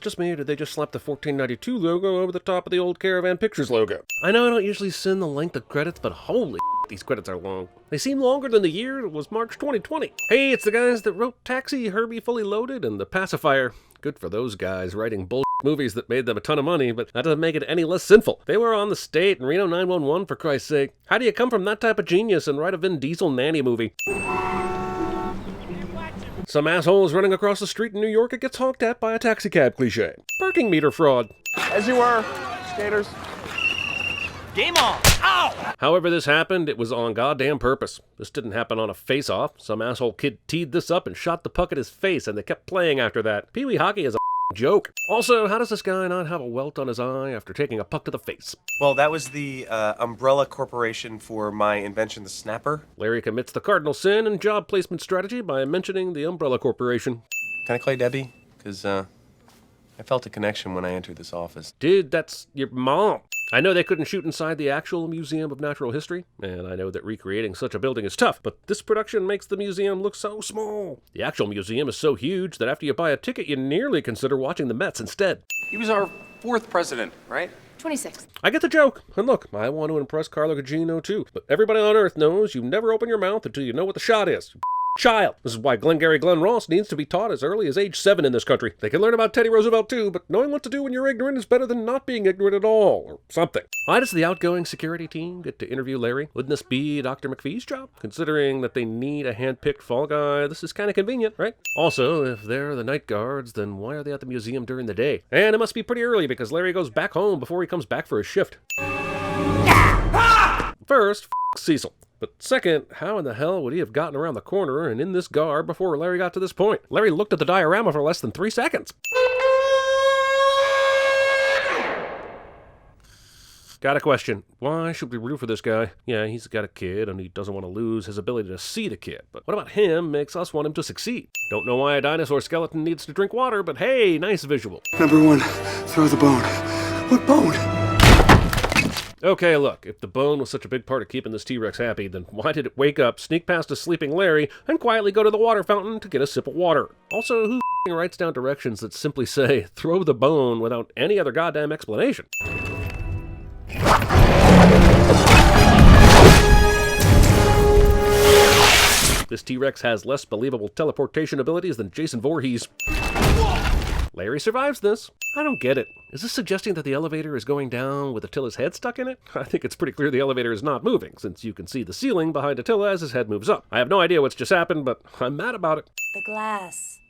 just me, or did they just slap the 1492 logo over the top of the old Caravan Pictures logo? I know I don't usually sin the length of credits, but holy these credits are long. They seem longer than the year it was March 2020. Hey, it's the guys that wrote Taxi, Herbie Fully Loaded, and The Pacifier. Good for those guys writing bull movies that made them a ton of money, but that doesn't make it any less sinful. They were on The State and Reno 911, for Christ's sake. How do you come from that type of genius and write a Vin Diesel nanny movie? Some asshole is running across the street in New York and gets honked at by a taxicab cliche. Parking meter fraud. As you were, skaters. Game on! Ow! However this happened, it was on goddamn purpose. This didn't happen on a face-off. Some asshole kid teed this up and shot the puck at his face, and they kept playing after that. Pee-wee hockey is a joke. Also, how does this guy not have a welt on his eye after taking a puck to the face? Well, that was the umbrella corporation for my invention, the Snapper. Larry commits the cardinal sin in job placement strategy by mentioning the Umbrella Corporation. Can I call you Debbie? Because I felt a connection when I entered this office. Dude, that's your mom. I know they couldn't shoot inside the actual Museum of Natural History, and I know that recreating such a building is tough, but this production makes the museum look so small. The actual museum is so huge that after you buy a ticket, you nearly consider watching the Mets instead. He was our 4th president, right? 26th. I get the joke, and look, I want to impress Carlo Gugino too, but everybody on Earth knows you never open your mouth until you know what the shot is. Child. This is why Glengarry Glen Ross needs to be taught as early as age 7 in this country. They can learn about Teddy Roosevelt too, but knowing what to do when you're ignorant is better than not being ignorant at all, or something. Why does the outgoing security team get to interview Larry? Wouldn't this be Dr. McPhee's job? Considering that they need a hand-picked fall guy, this is kind of convenient, right? Also, if they're the night guards, then why are they at the museum during the day? And it must be pretty early because Larry goes back home before he comes back for his shift. First, Cecil. But second, how in the hell would he have gotten around the corner and in this garb before Larry got to this point? Larry looked at the diorama for less than 3 seconds. Got a question. Why should we root for this guy? Yeah, he's got a kid and he doesn't want to lose his ability to see the kid. But what about him makes us want him to succeed? Don't know why a dinosaur skeleton needs to drink water, but hey, nice visual. Number 1, throw the bone. What bone? Okay, look, if the bone was such a big part of keeping this T-Rex happy, then why did it wake up, sneak past a sleeping Larry, and quietly go to the water fountain to get a sip of water? Also, who writes down directions that simply say, throw the bone without any other goddamn explanation? This T-Rex has less believable teleportation abilities than Jason Voorhees. Larry survives this. I don't get it. Is this suggesting that the elevator is going down with Attila's head stuck in it? I think it's pretty clear the elevator is not moving, since you can see the ceiling behind Attila as his head moves up. I have no idea what's just happened, but I'm mad about it. The glass.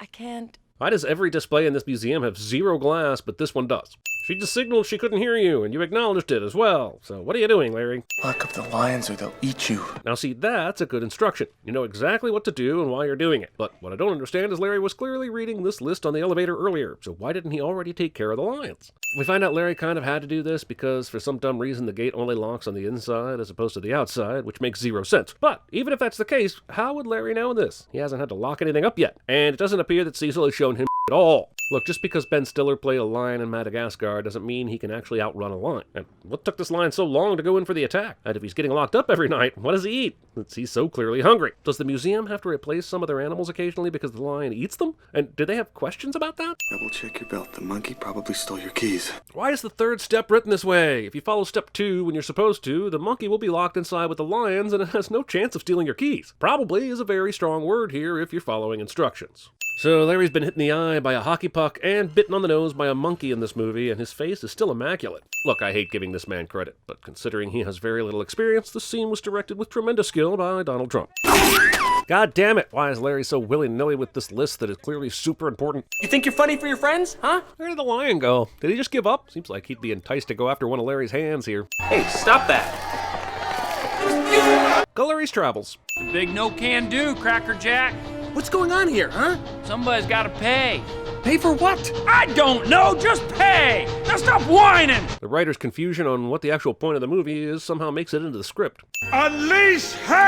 I can't. Why does every display in this museum have 0 glass, but this one does? She just signaled she couldn't hear you, and you acknowledged it as well. So what are you doing, Larry? Lock up the lions or they'll eat you. Now see, that's a good instruction. You know exactly what to do and why you're doing it. But what I don't understand is Larry was clearly reading this list on the elevator earlier, so why didn't he already take care of the lions? We find out Larry kind of had to do this because for some dumb reason the gate only locks on the inside as opposed to the outside, which makes 0 sense. But even if that's the case, how would Larry know this? He hasn't had to lock anything up yet, and it doesn't appear that Cecil has shown him at all. Look, just because Ben Stiller played a lion in Madagascar doesn't mean he can actually outrun a lion. And what took this lion so long to go in for the attack? And if he's getting locked up every night, what does he eat? Since he's so clearly hungry. Does the museum have to replace some of their animals occasionally because the lion eats them? And do they have questions about that? Double check your belt. The monkey probably stole your keys. Why is the 3rd step written this way? If you follow step 2 when you're supposed to, the monkey will be locked inside with the lions and it has no chance of stealing your keys. Probably is a very strong word here if you're following instructions. So Larry's been hit in the eye by a hockey puck and bitten on the nose by a monkey in this movie, and his face is still immaculate. Look, I hate giving this man credit, but considering he has very little experience, the scene was directed with tremendous skill by Donald Trump. God damn it, why is Larry so willy-nilly with this list that is clearly super important? You think you're funny for your friends, huh? Where did the lion go? Did he just give up? Seems like he'd be enticed to go after one of Larry's hands here. Hey, stop that. Gallery's Travels. Big no can do, Cracker Jack. What's going on here, huh? Somebody's gotta pay. Pay for what? I don't know, just pay! Now stop whining! The writer's confusion on what the actual point of the movie is somehow makes it into the script. Unleash hell!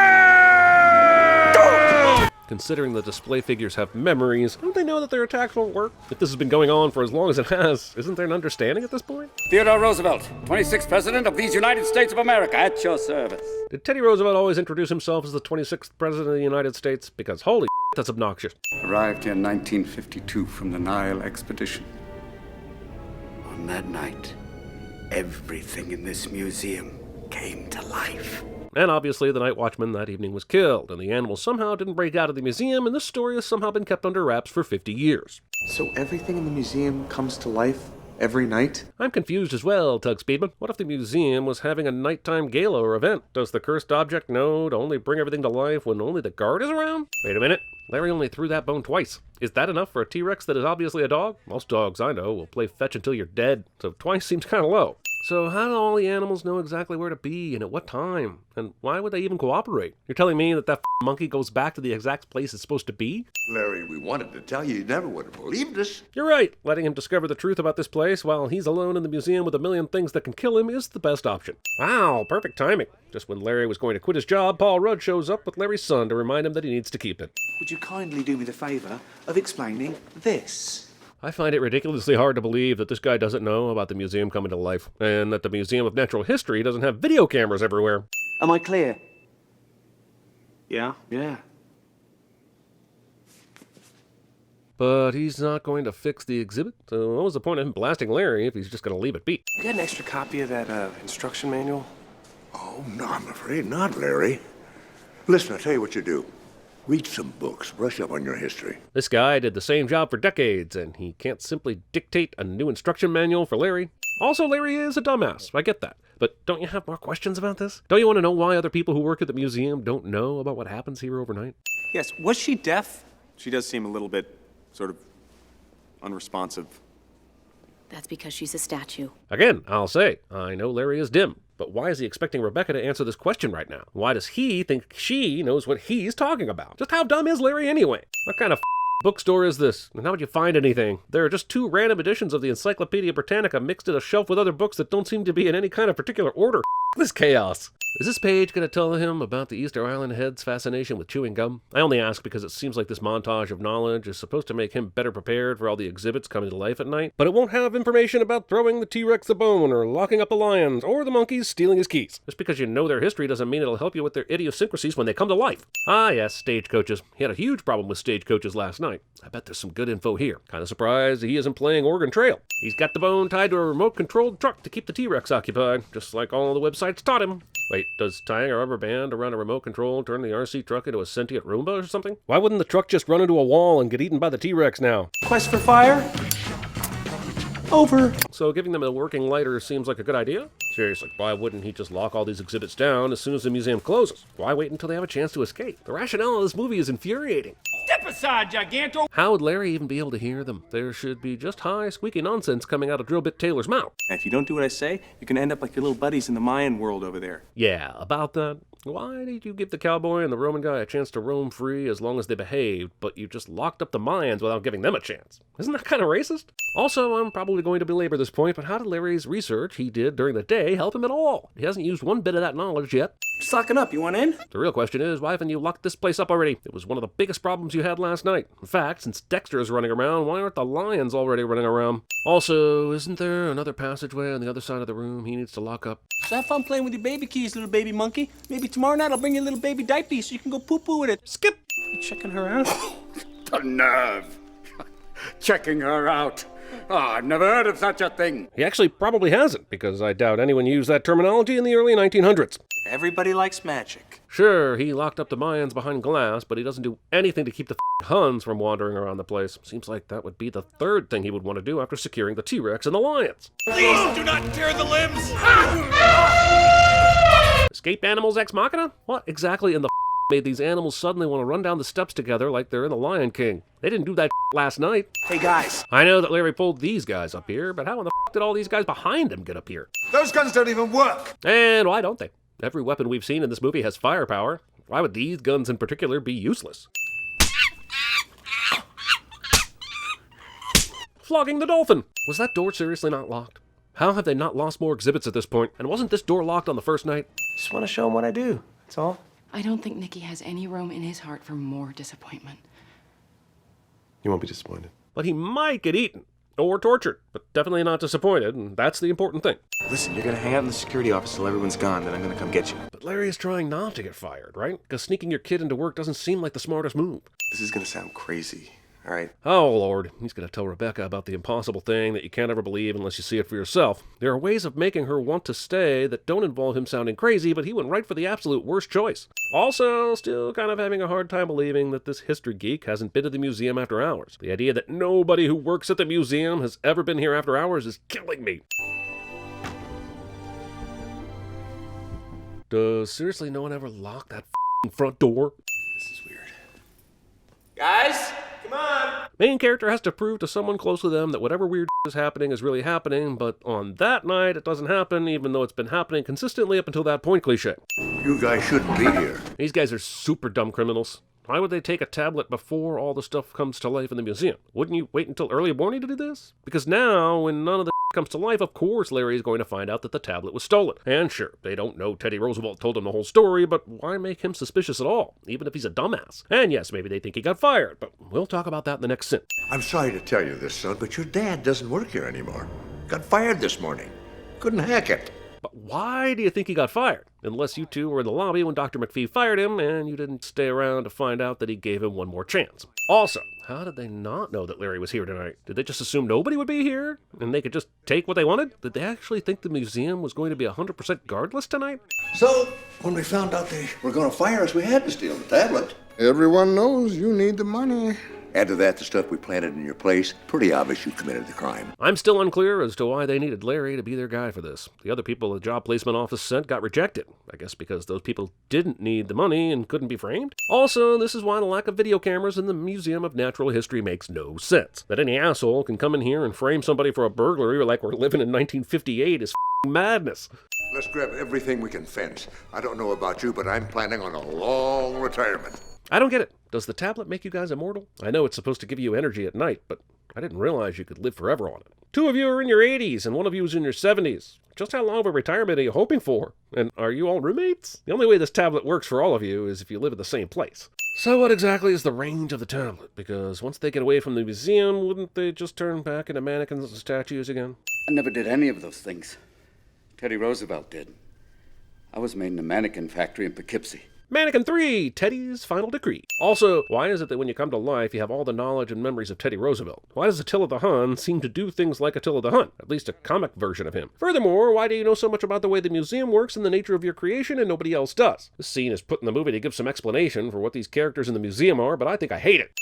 Considering the display figures have memories, don't they know that their attacks won't work? If this has been going on for as long as it has, isn't there an understanding at this point? Theodore Roosevelt, 26th President of these United States of America, at your service. Did Teddy Roosevelt always introduce himself as the 26th President of the United States? Because holy that's obnoxious. Arrived here in 1952 from the Nile expedition. On that night, everything in this museum came to life. And obviously the night watchman that evening was killed, and the animals somehow didn't break out of the museum, and this story has somehow been kept under wraps for 50 years. So everything in the museum comes to life every night? I'm confused as well, Tug Speedman. What if the museum was having a nighttime galore event? Does the cursed object know to only bring everything to life when only the guard is around? Wait a minute. Larry only threw that bone twice. Is that enough for a T-Rex that is obviously a dog? Most dogs I know will play fetch until you're dead, so twice seems kind of low. So how do all the animals know exactly where to be and at what time? And why would they even cooperate? You're telling me that monkey goes back to the exact place it's supposed to be? Larry, we wanted to tell you never would have believed us. You're right. Letting him discover the truth about this place while he's alone in the museum with a million things that can kill him is the best option. Wow, perfect timing. Just when Larry was going to quit his job, Paul Rudd shows up with Larry's son to remind him that he needs to keep it. Would you kindly do me the favor of explaining this? I find it ridiculously hard to believe that this guy doesn't know about the museum coming to life, and that the Museum of Natural History doesn't have video cameras everywhere. Am I clear? Yeah? Yeah. But he's not going to fix the exhibit, so what was the point of him blasting Larry if he's just going to leave it be? You got an extra copy of that instruction manual? Oh, no, I'm afraid not, Larry. Listen, I'll tell you what you do. Read some books, brush up on your history. This guy did the same job for decades, and he can't simply dictate a new instruction manual for Larry. Also, Larry is a dumbass, I get that. But don't you have more questions about this? Don't you want to know why other people who work at the museum don't know about what happens here overnight? Yes, was she deaf? She does seem a little bit, sort of, unresponsive. That's because she's a statue. Again, I'll say, I know Larry is dim. But why is he expecting Rebecca to answer this question right now? Why does he think she knows what he's talking about? Just how dumb is Larry anyway? What kind of bookstore is this? And how would you find anything? There are just 2 random editions of the Encyclopedia Britannica mixed in a shelf with other books that don't seem to be in any kind of particular order. This chaos. Is this page going to tell him about the Easter Island Head's fascination with chewing gum? I only ask because it seems like this montage of knowledge is supposed to make him better prepared for all the exhibits coming to life at night, but it won't have information about throwing the T-Rex a bone or locking up the lions or the monkeys stealing his keys. Just because you know their history doesn't mean it'll help you with their idiosyncrasies when they come to life. Ah yes, stagecoaches. He had a huge problem with stagecoaches last night. I bet there's some good info here. Kind of surprised he isn't playing Oregon Trail. He's got the bone tied to a remote-controlled truck to keep the T-Rex occupied, just like all the websites taught him. Wait, does tying a rubber band around a remote control turn the RC truck into a sentient Roomba or something? Why wouldn't the truck just run into a wall and get eaten by the T-Rex now? Quest for fire? Over. So giving them a working lighter seems like a good idea? Seriously, why wouldn't he just lock all these exhibits down as soon as the museum closes? Why wait until they have a chance to escape? The rationale of this movie is infuriating. Step aside, Giganto! How would Larry even be able to hear them? There should be just high, squeaky nonsense coming out of Drillbit Taylor's mouth. And if you don't do what I say, you're gonna end up like your little buddies in the Mayan world over there. Yeah, about that. Why did you give the cowboy and the Roman guy a chance to roam free as long as they behaved, but you just locked up the Mayans without giving them a chance? Isn't that kind of racist? Also, I'm probably going to belabor this point, but how did Larry's research he did during the day help him at all? He hasn't used one bit of that knowledge yet. Just locking up. You want in? The real question is, why haven't you locked this place up already? It was one of the biggest problems you had last night. In fact, since Dexter is running around, why aren't the lions already running around? Also, isn't there another passageway on the other side of the room he needs to lock up? So have fun playing with your baby keys, little baby monkey. Maybe tomorrow night I'll bring you a little baby diaper so you can go poo-poo with it. Skip! You checking her out? The nerve! Checking her out. Oh, I've never heard of such a thing. He actually probably hasn't, because I doubt anyone used that terminology in the early 1900s. Everybody likes magic. Sure, he locked up the Mayans behind glass, but he doesn't do anything to keep the Huns from wandering around the place. Seems like that would be the third thing he would want to do after securing the T-Rex and the lions. Please do not tear the limbs! Escape animals ex machina? What exactly in the made these animals suddenly want to run down the steps together like they're in the Lion King? They didn't do that last night. Hey guys. I know that Larry pulled these guys up here, but how in the did all these guys behind him get up here? Those guns don't even work. And why don't they? Every weapon we've seen in this movie has firepower. Why would these guns in particular be useless? Flogging the dolphin! Was that door seriously not locked? How have they not lost more exhibits at this point? And wasn't this door locked on the first night? Just want to show them what I do. That's all. I don't think Nicky has any room in his heart for more disappointment. You won't be disappointed. But he might get eaten. Or tortured, but definitely not disappointed, and that's the important thing. Listen, you're gonna hang out in the security office till everyone's gone, then I'm gonna come get you. But Larry is trying not to get fired, right? Because sneaking your kid into work doesn't seem like the smartest move. This is gonna sound crazy, all right? Oh, Lord. He's going to tell Rebecca about the impossible thing that you can't ever believe unless you see it for yourself. There are ways of making her want to stay that don't involve him sounding crazy, but he went right for the absolute worst choice. Also, still kind of having a hard time believing that this history geek hasn't been to the museum after hours. The idea that nobody who works at the museum has ever been here after hours is killing me. Does seriously no one ever lock that front door? This is weird. Guys, come on. Main character has to prove to someone close to them that whatever weird is happening is really happening, but on that night it doesn't happen, even though it's been happening consistently up until that point cliché. You guys shouldn't be here. These guys are super dumb criminals. Why would they take a tablet before all the stuff comes to life in the museum? Wouldn't you wait until early morning to do this? Because now, when none of the comes to life, of course Larry is going to find out that the tablet was stolen. And sure, they don't know Teddy Roosevelt told them the whole story, but why make him suspicious at all, even if he's a dumbass? And yes, maybe they think he got fired, but we'll talk about that in the next scene. I'm sorry to tell you this, son, but your dad doesn't work here anymore. Got fired this morning. Couldn't hack it. But why do you think he got fired? Unless you two were in the lobby when Dr. McPhee fired him and you didn't stay around to find out that he gave him one more chance. Also, how did they not know that Larry was here tonight? Did they just assume nobody would be here and they could just take what they wanted? Did they actually think the museum was going to be 100% guardless tonight? So, when we found out they were going to fire us, we had to steal the tablet. Everyone knows you need the money. Add to that the stuff we planted in your place. Pretty obvious you committed the crime. I'm still unclear as to why they needed Larry to be their guy for this. The other people the job placement office sent got rejected. I guess because those people didn't need the money and couldn't be framed. Also, this is why the lack of video cameras in the Museum of Natural History makes no sense. That any asshole can come in here and frame somebody for a burglary like we're living in 1958 is madness. Let's grab everything we can fence. I don't know about you, but I'm planning on a long retirement. I don't get it. Does the tablet make you guys immortal? I know it's supposed to give you energy at night, but I didn't realize you could live forever on it. 2 of you are in your 80s, and 1 of you is in your 70s. Just how long of a retirement are you hoping for? And are you all roommates? The only way this tablet works for all of you is if you live in the same place. So what exactly is the range of the tablet? Because once they get away from the museum, wouldn't they just turn back into mannequins and statues again? I never did any of those things. Teddy Roosevelt did. I was made in a mannequin factory in Poughkeepsie. Mannequin 3, Teddy's Final Decree. Also, why is it that when you come to life, you have all the knowledge and memories of Teddy Roosevelt? Why does Attila the Hun seem to do things like Attila the Hun? At least a comic version of him. Furthermore, why do you know so much about the way the museum works and the nature of your creation and nobody else does? This scene is put in the movie to give some explanation for what these characters in the museum are, but I think I hate it.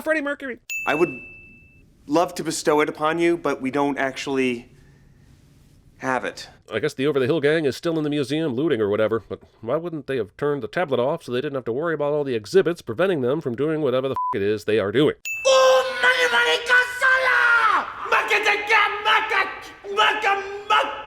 Freddie Mercury! I would love to bestow it upon you, but we don't actually have it. I guess the Over-the-Hill gang is still in the museum looting or whatever, but why wouldn't they have turned the tablet off so they didn't have to worry about all the exhibits preventing them from doing whatever the it is they are doing?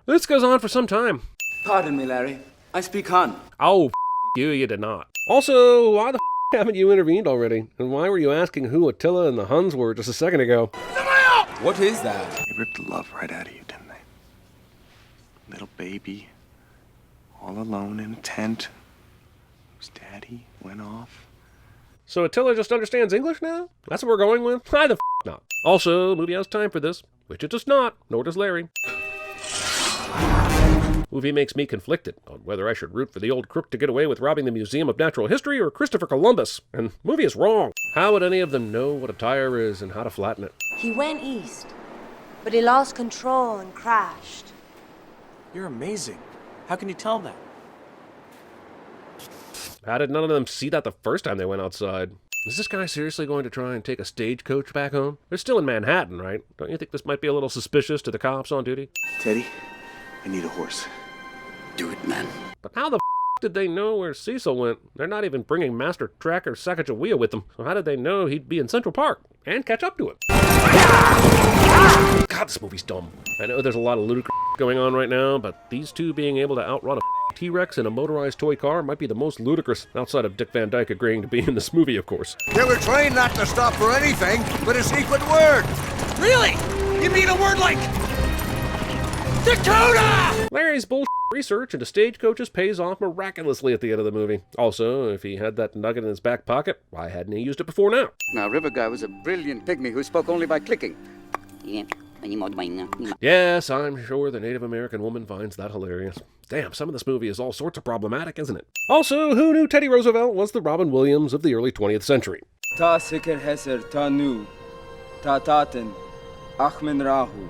This goes on for some time. Pardon me, Larry. I speak Hun. Oh, you did not. Also, why the haven't you intervened already? And why were you asking who Attila and the Huns were just a second ago? What is that? They ripped the love right out of you, didn't they? Little baby, all alone in a tent, whose daddy went off. So Attila just understands English now? That's what we're going with? Why the not? Also, the movie has time for this, which it does not, nor does Larry. Movie makes me conflicted on whether I should root for the old crook to get away with robbing the Museum of Natural History or Christopher Columbus. And movie is wrong. How would any of them know what a tire is and how to flatten it? He went east, but he lost control and crashed. You're amazing. How can you tell that? How did none of them see that the first time they went outside? Is this guy seriously going to try and take a stagecoach back home? They're still in Manhattan, right? Don't you think this might be a little suspicious to the cops on duty? Teddy, I need a horse. Do it, man. But how the did they know where Cecil went? They're not even bringing Master Tracker Sacagawea with them. So how did they know he'd be in Central Park and catch up to him? God, this movie's dumb. I know there's a lot of ludicrous going on right now, but these two being able to outrun a T-Rex in a motorized toy car might be the most ludicrous, outside of Dick Van Dyke agreeing to be in this movie, of course. They were trained not to stop for anything but a secret word. Really? You mean a word like Dakota? Larry's bullshit research into stagecoaches pays off miraculously at the end of the movie. Also, if he had that nugget in his back pocket, why hadn't he used it before now? Now, River Guy was a brilliant pygmy who spoke only by clicking. Yes, I'm sure the Native American woman finds that hilarious. Damn, some of this movie is all sorts of problematic, isn't it? Also, who knew Teddy Roosevelt was the Robin Williams of the early 20th century? Ta siker heser ta nu, ta taten, achmen rahu.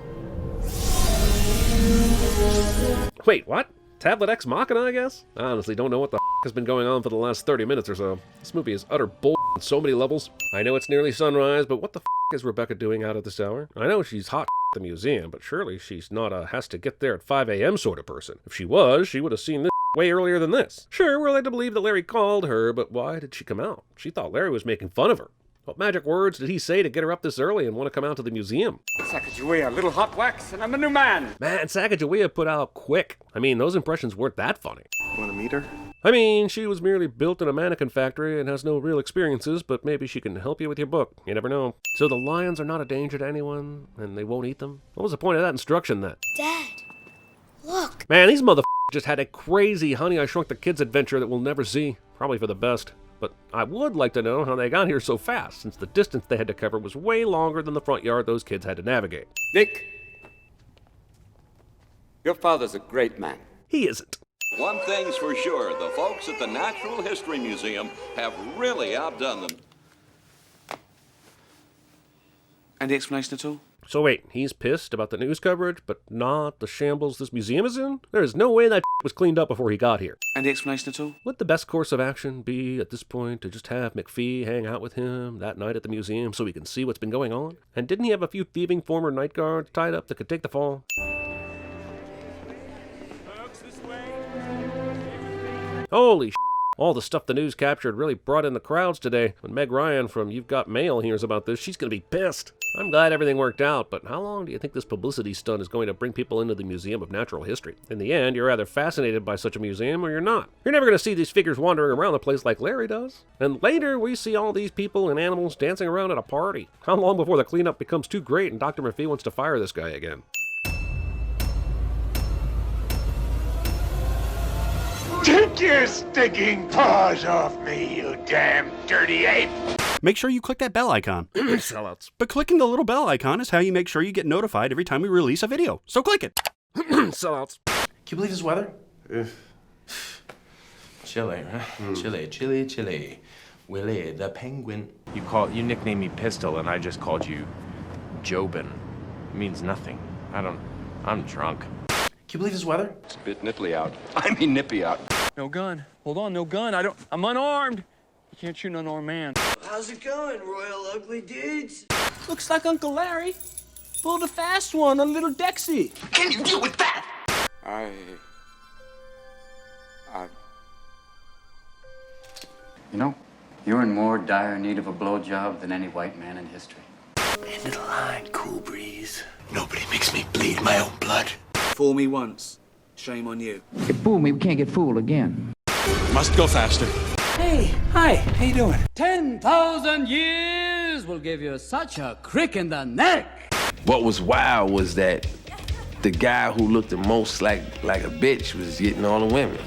Wait, what? Tablet Ex Machina, I guess? I honestly don't know what the has been going on for the last 30 minutes or so. This movie is utter bull on so many levels. I know it's nearly sunrise, but what the is Rebecca doing out at this hour? I know she's hot at the museum, but surely she's not a has to get there at 5 a.m. sort of person. If she was, she would have seen this way earlier than this. Sure, we're led to believe that Larry called her, but why did she come out? She thought Larry was making fun of her. What magic words did he say to get her up this early and want to come out to the museum? Sacagawea, a little hot wax, and I'm a new man. Man, Sacagawea put out quick. I mean, those impressions weren't that funny. Want to meet her? I mean, she was merely built in a mannequin factory and has no real experiences, but maybe she can help you with your book. You never know. So the lions are not a danger to anyone, and they won't eat them? What was the point of that instruction then? Dad, look. Man, these motherfuckers just had a crazy Honey, I Shrunk the Kids adventure that we'll never see. Probably for the best. But I would like to know how they got here so fast, since the distance they had to cover was way longer than the front yard those kids had to navigate. Dick, your father's a great man. He isn't. One thing's for sure, the folks at the Natural History Museum have really outdone them. Any explanation at all? So wait, he's pissed about the news coverage, but not the shambles this museum is in? There is no way that was cleaned up before he got here. Any explanation at all? Would the best course of action be, at this point, to just have McPhee hang out with him that night at the museum so he can see what's been going on? And didn't he have a few thieving former night guards tied up that could take the fall? Holy all the stuff the news captured really brought in the crowds today. When Meg Ryan from You've Got Mail hears about this, she's going to be pissed. I'm glad everything worked out, but how long do you think this publicity stunt is going to bring people into the Museum of Natural History? In the end, you're either fascinated by such a museum or you're not. You're never going to see these figures wandering around the place like Larry does. And later, we see all these people and animals dancing around at a party. How long before the cleanup becomes too great and Dr. McPhee wants to fire this guy again? Take your stinking paws off me, you damn dirty ape! Make sure you click that bell icon. Sellouts. But clicking the little bell icon is how you make sure you get notified every time we release a video. So click it. Sellouts. Can you believe this weather? Chilly, huh? Chilly. Willie the penguin. You nicknamed me Pistol, and I just called you Jobin. It means nothing. I'm drunk. Can you believe this weather? It's a bit nipply out. I mean nippy out. No gun. Hold on, no gun. I'm unarmed. You can't shoot an unarmed man. How's it going, Royal Ugly Dudes? Looks like Uncle Larry pulled a fast one on little Dexy. Can you deal with that? You know, you're in more dire need of a blowjob than any white man in history. End of the line, Cool Breeze. Nobody makes me bleed my own blood. Fool me once, shame on you. You fool me, we can't get fooled again. Must go faster. Hey, hi, how you doing? 10,000 years will give you such a crick in the neck. What was wild was that the guy who looked the most like a bitch was getting all the women.